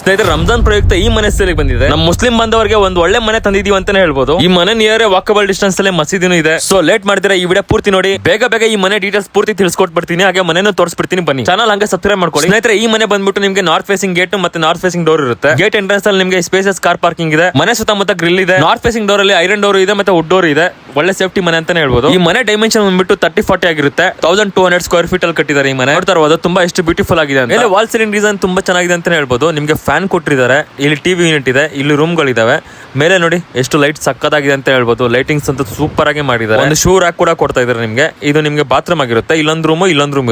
ಸ್ನೇಹಿತರೆ, ರಂಜಾನ್ ಪ್ರಯುಕ್ತ ಈ ಮನೆ ಸೇಲಿಗೆ ಬಂದಿದೆ. ನಮ್ಮ ಮುಸ್ಲಿಂ ಬಾಂಧವರಿಗೆ ಒಂದು ಒಳ್ಳೆ ಮನೆ ತಂದಿದೀವಿ ಅಂತಾನೆ ಹೇಳ್ಬೋದು. ಈ ಮನೆ ನಿಯರ್ ವಾಕಬಲ್ ಡಿಸ್ಟೆನ್ಸ್ ಅಲ್ಲೇ ಮಸೀದಿನೂ ಇದೆ. ಸೊ ಲೇಟ್ ಮಾಡ್ತೀರಾ, ಈ ವಿಡಿಯೋ ಪೂರ್ತಿ ನೋಡಿ. ಬೇಗ ಈ ಮನೆ ಡೀಟೇಲ್ಸ್ ಪೂರ್ತಿ ತಿಳಿಸ್ಕೊಟ್ಬಿಡ್ತೀನಿ, ಹಾಗೆ ಮನೆನೂ ತೋರಿಸ್ಬಿಡ್ತೀನಿ. ಬನ್ನಿ, ಚಾನಲ್ ಹಂಗೆ ಸಬ್ಸ್ಕ್ರೈಬ್ ಮಾಡ್ಕೊಳ್ಳಿ. ಸ್ನೇಹಿತರೆ, ಈ ಮನೆ ಬಂದ್ಬಿಟ್ಟು ನಿಮಗೆ ನಾರ್ತ್ ಫೇಸಿಂಗ್ ಗೇಟ್ ಮತ್ತೆ ನಾರ್ತ್ ಫೇಸಿಂಗ್ ಡೋರ್ ಇರುತ್ತೆ. ಗೇಟ್ ಎಂಟ್ರೆನ್ಸ್ ಅಲ್ಲಿ ನಿಮಗೆ ಸ್ಪೇಸಸ್ ಕಾರ್ ಪಾರ್ಕಿಂಗ್ ಇದೆ. ಮನೆ ಸುತ್ತಮುತ್ತ ಗ್ರಿಲ್ ಇದೆ. ನಾರ್ತ್ ಫೇಸಿಂಗ್ ಡೋರ್ ಅಲ್ಲಿ ಐರನ್ ಡೋರ್ ಇದೆ ಮತ್ತೆ ವುಡ್ ಡೋರ್ ಇದೆ. ಒಳ್ಳೆ ಸೇಫ್ಟಿ ಮನೆ ಅಂತಾನೆ ಹೇಳ್ಬೋದು. ಈ ಮನೆ ಡೈಮೆನ್ಷನ್ ಬಂದ್ಬಿಟ್ಟು 30-40 ಆಗಿರುತ್ತೆ. 1200 ಸ್ಕ್ವೇರ್ ಫೀಟ್ ಅಲ್ಲಿ ಕಟ್ಟಿದ್ದಾರೆ. ಈ ಮನೆ ನೋಡ್ತಾ ಇರಬಹುದು, ತುಂಬಾ ಎಷ್ಟು ಬ್ಯೂಟಿಫುಲ್ ಆಗಿದೆ ಅಂತ. ಮೇಲೆ ವಾಲ್ ಸೀಲಿಂಗ್ ಡಿಸೈನ್ ತುಂಬಾ ಚೆನ್ನಾಗಿದೆ ಅಂತಾನೆ ಹೇಳ್ಬೋದು. ನಿಮಗೆ ಫ್ಯಾನ್ ಕೊಟ್ಟಿದ್ದಾರೆ, ಇಲ್ಲಿ ಟಿವಿ ಯೂನಿಟ್ ಇದೆ, ಇಲ್ಲಿ ರೂಮ್ಗಳಿದಾವೆ. ಮೇಲೆ ನೋಡಿ ಎಷ್ಟು ಲೈಟ್ ಸಕ್ಕದಾಗಿದೆ ಅಂತ ಹೇಳ್ಬೋದು. ಲೈಟಿಂಗ್ಸ್ ಅಂತ ಸೂಪರ್ ಆಗಿ ಮಾಡಿದ್ದಾರೆ. ಒಂದು ಶೂ ರ್ಯಾಕ್ ಕೂಡ ಕೊಡ್ತಾ ಇದ್ದಾರೆ ನಿಮಗೆ. ಇದು ನಿಮಗೆ ಬಾತ್ರೂಮ್ ಆಗಿರುತ್ತೆ. ಇಲ್ಲೊಂದು ರೂಮ್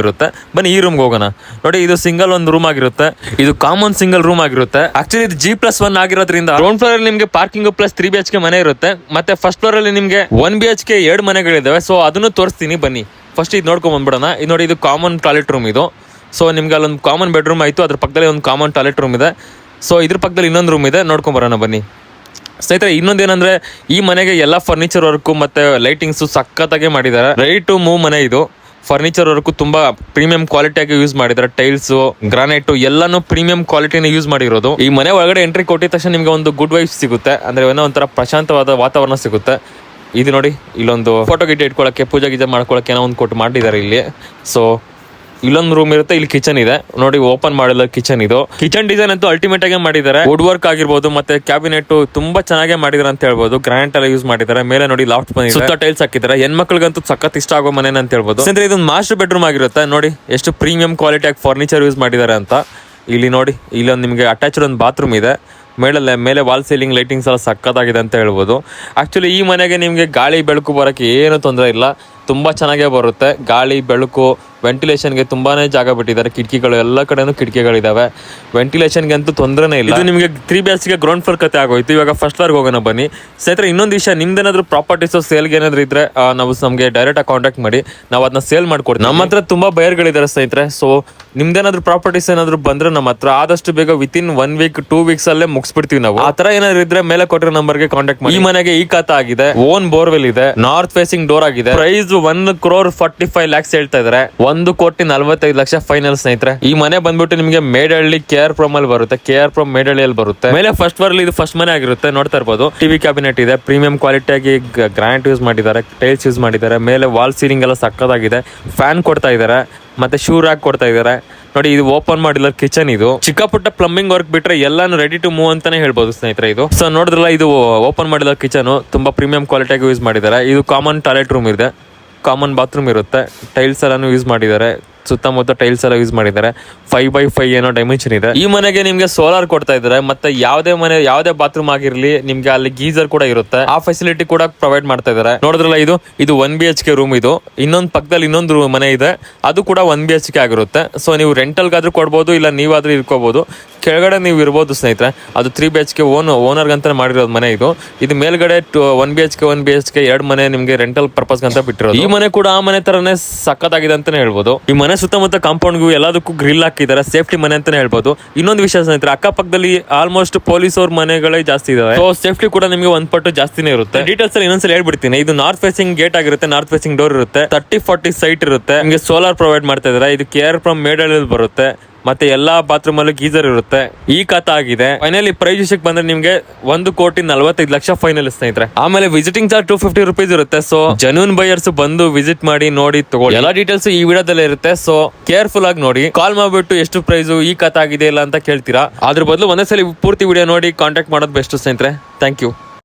ಇರುತ್ತೆ. ಬನ್ನಿ ಈ ರೂಮ್ಗೆ ಹೋಗೋಣ. ನೋಡಿ, ಇದು ಸಿಂಗಲ್ ಒಂದು ರೂಮ್ ಆಗಿರುತ್ತೆ. ಇದು ಕಾಮನ್ ಸಿಂಗಲ್ ರೂಮ್ ಆಗಿರುತ್ತೆ. ಆಕ್ಚುಲಿ ಇದು G+1 ಆಗಿರೋದ್ರಿಂದ ಗ್ರೌಂಡ್ ಫ್ಲೋರ್ ಅಲ್ಲಿ ನಿಮಗೆ ಪಾರ್ಕಿಂಗ್ ಪ್ಲಸ್ 3 BHK ಮನೆ ಇರುತ್ತೆ. ಮತ್ತೆ ಫಸ್ಟ್ ಫ್ಲೋರ್ ಅಲ್ಲಿ ನಿಮಗೆ 1 BHK 2 ಮನೆಗಳಿದಾವೆ. ಸೊ ಅದನ್ನು ತೋರಿಸ್ತೀನಿ ಬನ್ನಿ. ಫಸ್ಟ್ ಇದು ನೋಡ್ಕೊಂಡ್ ಬಂದ್ಬಿಡೋಣ. ಇದು ನೋಡಿ, ಇದು ಕಾಮನ್ ಟಾಯ್ಲೆಟ್ ರೂಮ್ ಇದು. ಸೊ ನಿಮ್ಗೆ ಅಲ್ಲೊಂದು ಕಾಮನ್ ಬೆಡ್ರೂಮ್ ಆಯ್ತು, ಅದ್ರ ಪಕ್ಕದಲ್ಲಿ ಒಂದು ಕಾಮನ್ ಟಾಯ್ಲೆಟ್ ರೂಮ್ ಇದೆ. ಸೊ ಇದ್ರ ಪಕ್ಕದಲ್ಲಿ ಇನ್ನೊಂದು ರೂಮ್ ಇದೆ, ನೋಡ್ಕೊಂಡ್ ಬರೋಣ ಬನ್ನಿ. ಸ್ನೇಹಿತರೆ, ಇನ್ನೊಂದೇನಂದ್ರೆ ಈ ಮನೆಗೆ ಎಲ್ಲ ಫರ್ನಿಚರ್ ವರ್ಕು ಮತ್ತೆ ಲೈಟಿಂಗ್ಸು ಸಖತ್ತಾಗೆ ಮಾಡಿದ್ದಾರೆ. ರೆಡಿ ಟು ಮೂವ್ ಮನೆ ಇದು. ಫರ್ನಿಚರ್ ವರ್ಕು ತುಂಬಾ ಪ್ರೀಮಿಯಂ ಕ್ವಾಲಿಟಿಯಾಗಿ ಯೂಸ್ ಮಾಡಿದ್ದಾರೆ. ಟೈಲ್ಸು, ಗ್ರಾನೈಟು ಎಲ್ಲಾನು ಪ್ರೀಮಿಯಂ ಕ್ವಾಲಿಟಿನ ಯೂಸ್ ಮಾಡಿರೋದು. ಈ ಮನೆ ಒಳಗಡೆ ಎಂಟ್ರಿ ಕೊಟ್ಟಿದ ತಕ್ಷಣ ನಿಮ್ಗೆ ಒಂದು ಗುಡ್ ವೈಬ್ಸ್ ಸಿಗುತ್ತೆ. ಅಂದ್ರೆ ಏನೋ ಒಂಥರ ಪ್ರಶಾಂತವಾದ ವಾತಾವರಣ ಸಿಗುತ್ತೆ. ಇದು ನೋಡಿ, ಇಲ್ಲೊಂದು ಫೋಟೋ ಗಿಟ್ ಇಟ್ಕೊಳ್ಳೋಕ್ಕೆ, ಪೂಜೆ ಗೀಜೆ ಮಾಡ್ಕೊಳ್ಳೋಕೆ ಏನೋ ಒಂದು ಕೊಟ್ಟು ಮಾಡಿದ್ದಾರೆ ಇಲ್ಲಿ. ಸೊ ಇಲ್ಲೊಂದು ರೂಮ್ ಇರುತ್ತೆ, ಇಲ್ಲಿ ಕಿಚನ್ ಇದೆ. ನೋಡಿ, ಓಪನ್ ಮಾಡಿಲ್ಲ ಕಿಚನ್. ಇದು ಕಿಚನ್ ಡಿಸೈನ್ ಅಂತೂ ಅಲ್ಟಿಮೇಟ್ ಆಗಿ ಮಾಡಿದ್ದಾರೆ. ವುಡ್ ವರ್ಕ್ ಆಗಿರ್ಬೋದು ಮತ್ತೆ ಕ್ಯಾಬಿನೆಟ್ ತುಂಬಾ ಚೆನ್ನಾಗಿ ಮಾಡಿದಾರೆ ಅಂತ ಹೇಳ್ಬೋದು. ಗ್ರಾನೈಟ್ ಎಲ್ಲ ಯೂಸ್ ಮಾಡಿದ್ದಾರೆ. ಮೇಲೆ ನೋಡಿ ಲಾಫ್ಟ್ ಬಂದಿದೆ, ಸುತ್ತ ಟೈಲ್ಸ್ ಹಾಕಿದ್ದಾರೆ. ಹೆಣ್ಮಕ್ಳಿಗಂತೂ ಸಖತ್ ಇಷ್ಟ ಆಗೋ ಮನೆ ಅಂತ ಹೇಳ್ಬೋದು. ಅಂದ್ರೆ ಇದೊಂದು ಮಾಸ್ಟರ್ ಬೆಡ್ರೂಮ್ ಆಗಿರುತ್ತೆ. ನೋಡಿ ಎಷ್ಟು ಪ್ರೀಮಿಯಂ ಕ್ವಾಲಿಟಿಯಾಗಿ ಫರ್ನಿಚರ್ ಯೂಸ್ ಮಾಡಿದ್ದಾರೆ ಅಂತ. ಇಲ್ಲಿ ನೋಡಿ, ಇಲ್ಲೊಂದು ನಿಮಗೆ ಅಟ್ಯಾಚ್ಡ್ ಒಂದು ಬಾತ್ರೂಮ್ ಇದೆ. ಮೇಲೆ ವಾಲ್ ಸೀಲಿಂಗ್ ಲೈಟಿಂಗ್ಸ್ ಎಲ್ಲ ಸಕ್ಕತ್ತಾಗಿದೆ ಅಂತ ಹೇಳ್ಬೋದು. ಆಕ್ಚುಲಿ ಈ ಮನೆಗೆ ನಿಮಗೆ ಗಾಳಿ ಬೆಳಕು ಬರೋಕ್ಕೆ ಏನು ತೊಂದರೆ ಇಲ್ಲ, ತುಂಬ ಚೆನ್ನಾಗೇ ಬರುತ್ತೆ. ಗಾಳಿ ಬೆಳಕು ವೆಂಟಿಲೇಷನ್ಗೆ ತುಂಬಾನೇ ಜಾಗ ಬಿಟ್ಟಿದ್ದಾರೆ. ಕಿಟಕಿಗಳು ಎಲ್ಲ ಕಡೆನೂ ಕಿಟಕಿಗಳಿದಾವೆ. ವೆಂಟಿಲೇಷನ್ಗೆ ಅಂತೂ ತೊಂದರೆನೇ ಇಲ್ಲ. ಇದು ನಿಮಗೆ 3 BHK ಗ್ರೌಂಡ್ ಫ್ಲೋರ್ ಕತೆ ಆಗೋಯ್ತು. ಇವಾಗ ಫಸ್ಟ್ ಫ್ಲೋರ್ಗೆ ಹೋಗೋಣ ಬನ್ನಿ. ಸ್ನೇಹಿತರೆ, ಇನ್ನೊಂದು ವಿಷಯ, ನಿಮ್ದೇನಾದ್ರೂ ಪ್ರಾಪರ್ಟೀಸ್ ಸೇಲ್ಗೆ ಏನಾದ್ರು ಇದ್ರೆ ನಮಗೆ ಡೈರೆಕ್ಟ್ ಆಗಿ ಕಾಂಟ್ಯಾಕ್ಟ್ ಮಾಡಿ, ನಾವು ಅದನ್ನ ಸೇಲ್ ಮಾಡ್ಕೊಡ್ತೀವಿ. ನಮ್ಮ ಹತ್ರ ತುಂಬಾ ಬಯರ್ಗಳಿದ್ದಾರೆ ಸ್ನೇಹಿತರೆ. ಸೊ ನಿಮ್ದೇನಾದ್ರೂ ಪ್ರಾಪರ್ಟೀಸ್ ಏನಾದ್ರು ಬಂದ್ರೆ ನಮ್ಮ ಹತ್ರ ಆದಷ್ಟು ಬೇಗ ವಿತಿನ್ 1 ವೀಕ್ 2 ವೀಕ್ಸ್ ಅಲ್ಲೇ ಮುಗಿಸ್ಬಿಡ್ತೀವಿ ನಾವು. ಆ ತರ ಏನಾದ್ರು ಇದ್ರೆ ಮೇಲೆ ಕೊಟ್ಟಿರೋ ನಂಬರ್ಗೆ ಕಾಂಟ್ಯಾಕ್ಟ್ ಮಾಡಿ. ಈ ಮನೆಗೆ ಈ ಖಾತಾ ಆಗಿದೆ, ಓನ್ ಬೋರ್ವೆಲ್ ಇದೆ, ನಾರ್ತ್ ಫೇಸಿಂಗ್ ಡೋರ್ ಆಗಿದೆ. ಪ್ರೈಸ್ 1,45 lakhs ಹೇಳ್ತಾ ಇದಾರೆ. 1,45 ಫೈನಲ್ ಸ್ನೇಹಿತರೆ. ಈ ಮನೆ ಬಂದ್ಬಿಟ್ಟು ನಿಮಗೆ ಮೇಡಹಳ್ಳಿ KR Prom ಅಲ್ಲಿ ಬರುತ್ತೆ. KR Prom ಮೇಡಹಳ್ಳಿಯಲ್ಲಿ ಬರುತ್ತೆ. ಮೇಲೆ ಫಸ್ಟ್ ಫ್ಲೋರ್ ಇದು ಫಸ್ಟ್ ಮನೆ ಆಗಿರುತ್ತೆ. ನೋಡ್ತಾ ಇರ್ಬೋದು, ಟಿವಿ ಕ್ಯಾಬಿನೆಟ್ ಇದೆ. ಪ್ರೀಮಿಯಂ ಕ್ವಾಲಿಟಿಯಾಗಿ ಗ್ರಾನೈಟ್ ಯೂಸ್ ಮಾಡಿದ್ದಾರೆ, ಟೈಲ್ಸ್ ಯೂಸ್ ಮಾಡಿದ್ದಾರೆ. ಮೇಲೆ ವಾಲ್ ಸೀಲಿಂಗ್ ಎಲ್ಲ ಸಕ್ಕದಾಗಿದೆ. ಫ್ಯಾನ್ ಕೊಡ್ತಾ ಇದ್ದಾರೆ, ಮತ್ತೆ ಶೂ ರ್ಯಾಕ್ ಕೊಡ್ತಾ ಇದ್ದಾರೆ. ನೋಡಿ, ಇದು ಓಪನ್ ಮಾಡಿಲ್ಲ ಕಿಚನ್. ಇದು ಚಿಕ್ಕ ಪುಟ್ಟ ಪ್ಲಂಬಿಂಗ್ ವರ್ಕ್ ಬಿಟ್ರೆ ಎಲ್ಲಾನು ರೆಡಿ ಟು ಮೂವ್ ಅಂತಾನೆ ಹೇಳ್ಬೋದು ಸ್ನೇಹಿತರೆ. ಇದು ಸೊ ನೋಡಿದ್ರಲ್ಲ, ಇದು ಓಪನ್ ಮಾಡಿಲ್ಲ ಕಿಚನ್. ತುಂಬಾ ಪ್ರೀಮಿಯಂ ಕ್ವಾಲಿಟಿಯಾಗಿ ಯೂಸ್ ಮಾಡಿದ್ದಾರೆ. ಇದು ಕಾಮನ್ ಟಾಯ್ಲೆಟ್ ರೂಮ್ ಇದೆ, ಕಾಮನ್ ಬಾತ್ರೂಮ್ ಇರುತ್ತೆ. ಟೈಲ್ಸ್ ಎಲ್ಲಾನು ಯೂಸ್ ಮಾಡಿದ್ದಾರೆ. ಸುತ್ತಮುತ್ತ ಟೈಲ್ಸ್ ಎಲ್ಲ ಯೂಸ್ ಮಾಡಿದ್ದಾರೆ. 5x5 ಏನೋ ಡೈಮೆನ್ಷನ್ ಇದೆ. ಈ ಮನೆಗೆ ನಿಮ್ಗೆ ಸೋಲಾರ್ ಕೊಡ್ತಾ ಇದ್ದಾರೆ. ಮತ್ತೆ ಯಾವುದೇ ಬಾತ್ರೂಮ್ ಆಗಿರ್ಲಿ ನಿಮ್ಗೆ ಅಲ್ಲಿ ಗೀಸರ್ ಕೂಡ ಇರುತ್ತೆ. ಆ ಫೆಸಿಲಿಟಿ ಕೂಡ ಪ್ರೊವೈಡ್ ಮಾಡ್ತಾ ಇದ್ದಾರೆ. ನೋಡಿದ್ರಲ್ಲ, ಇದು 1 BHK ರೂಮ್. ಇದು ಇನ್ನೊಂದು ಪಕ್ಕದಲ್ಲಿ ಇನ್ನೊಂದು ಮನೆ ಇದೆ, ಅದು ಕೂಡ 1 BHK ಆಗಿರುತ್ತೆ. ಸೊ ನೀವು ರೆಂಟಲ್ಗಾದ್ರೂ ಕೊಡ್ಬೋದು, ಇಲ್ಲ ನೀವಾದ್ರೂ ಇರ್ಕೋಬಹುದು. ಕೆಳಗಡೆ ನೀವು ಇರ್ಬೋದು ಸ್ನೇಹಿತರೆ. ಅದು 3 BHK ಓನರ್ಗಂತ ಮಾಡಿರೋದು ಮನೆ ಇದು. ಇದು ಮೇಲ್ಗಡೆ 1 BHK 2 ಮನೆ ನಿಮ್ಗೆ ರೆಂಟಲ್ ಪರ್ಪಸ್ ಅಂತ ಬಿಟ್ಟಿರೋದು. ಈ ಮನೆ ಕೂಡ ಆ ಮನೆ ತರನೇ ಸಕ್ಕತ್ತಾಗಿದೆ ಅಂತಾನೆ ಹೇಳ್ಬೋದು. ಈ ಮನೆ ಸುತ್ತಮುತ್ತ ಕಾಂಪೌಂಡ್ಗೂ ಎಲ್ಲದಕ್ಕೂ ಗ್ರಿಲ್ ಹಾಕಿದ್ದಾರೆ. ಸೇಫ್ಟಿ ಮನೆ ಅಂತಾನೆ ಹೇಳ್ಬೋದು. ಇನ್ನೊಂದು ವಿಷಯ ಸ್ನೇಹಿತರೆ, ಅಕ್ಕಪಕ್ಕದಲ್ಲಿ ಆಲ್ಮೋಸ್ಟ್ ಪೊಲೀಸ್ ಅವ್ರ ಮನೆಗಳೇ ಜಾಸ್ತಿ ಇದಾವೆ. ಸೊ ಸೇಫ್ಟಿ ಕೂಡ ನಿಮಗೆ 1 ಪಟ್ಟು ಜಾಸ್ತಿನೇ ಇರುತ್ತೆ. ಡೀಟೇಲ್ಸ್ ಅಲ್ಲಿ ಇನ್ನೊಂದ್ಸಲ ಹೇಳ್ಬಿಡ್ತೀನಿ. ಇದು ನಾರ್ತ್ ಫೇಸಿಂಗ್ ಗೇಟ್ ಆಗಿರುತ್ತೆ, ನಾರ್ತ್ ಫೇಸಿಂಗ್ ಡೋರ್ ಇರುತ್ತೆ, 30-40 ಸೈಟ್ ಇರುತ್ತೆ. ನಿಮಗೆ ಸೋಲಾರ್ ಪ್ರೊವೈಡ್ ಮಾಡ್ತಾ ಇದ್ದಾರೆ. ಇದು KR Prom ಮೇಡಹಳ್ಳಿಯಲ್ಲಿ ಬರುತ್ತೆ. ಮತ್ತೆ ಎಲ್ಲಾ ಬಾತ್ರೂಮ್ ಅಲ್ಲೂ ಗೀಸರ್ ಇರುತ್ತೆ. ಈ ಖಾತಾ ಆಗಿದೆ. ಫೈನಲಿ ಪ್ರೈಸ್ ವಿಷಯಕ್ಕೆ ಬಂದ್ರೆ ನಿಮ್ಗೆ 1,45 ಲಕ್ಷ ಫೈನಲ್ ಸ್ನೇಹಿತರೆ. ಆಮೇಲೆ ವಿಸಿಟಿಂಗ್ ಚಾರ್ಜ್ 250 ರೂಪೀಸ್ ಇರುತ್ತೆ. ಸೊ ಜೆನ್ಯೂನ್ ಬೈಯರ್ಸ್ ಬಂದು ವಿಸಿಟ್ ಮಾಡಿ ನೋಡಿ ತಗೊಳ್ಳಿ. ಎಲ್ಲಾ ಡೀಟೇಲ್ಸ್ ಈ ವಿಡಿಯೋದಲ್ಲೇ ಇರುತ್ತೆ. ಸೊ ಕೇರ್ಫುಲ್ ಆಗಿ ನೋಡಿ. ಕಾಲ್ ಮಾಡ್ಬಿಟ್ಟು ಎಷ್ಟು ಪ್ರೈಸ್ ಈ ಖಾತಾ ಆಗಿದೆ ಇಲ್ಲ ಅಂತ ಕೇಳ್ತೀರಾ. ಅದ್ರ ಬದಲು ಒಂದೇ ಸಲ ಪೂರ್ತಿ ವಿಡಿಯೋ ನೋಡಿ ಕಾಂಟ್ಯಾಕ್ಟ್ ಮಾಡೋದು ಬೆಸ್ಟ್ ಸ್ನೇಹಿತರೆ. Thank you.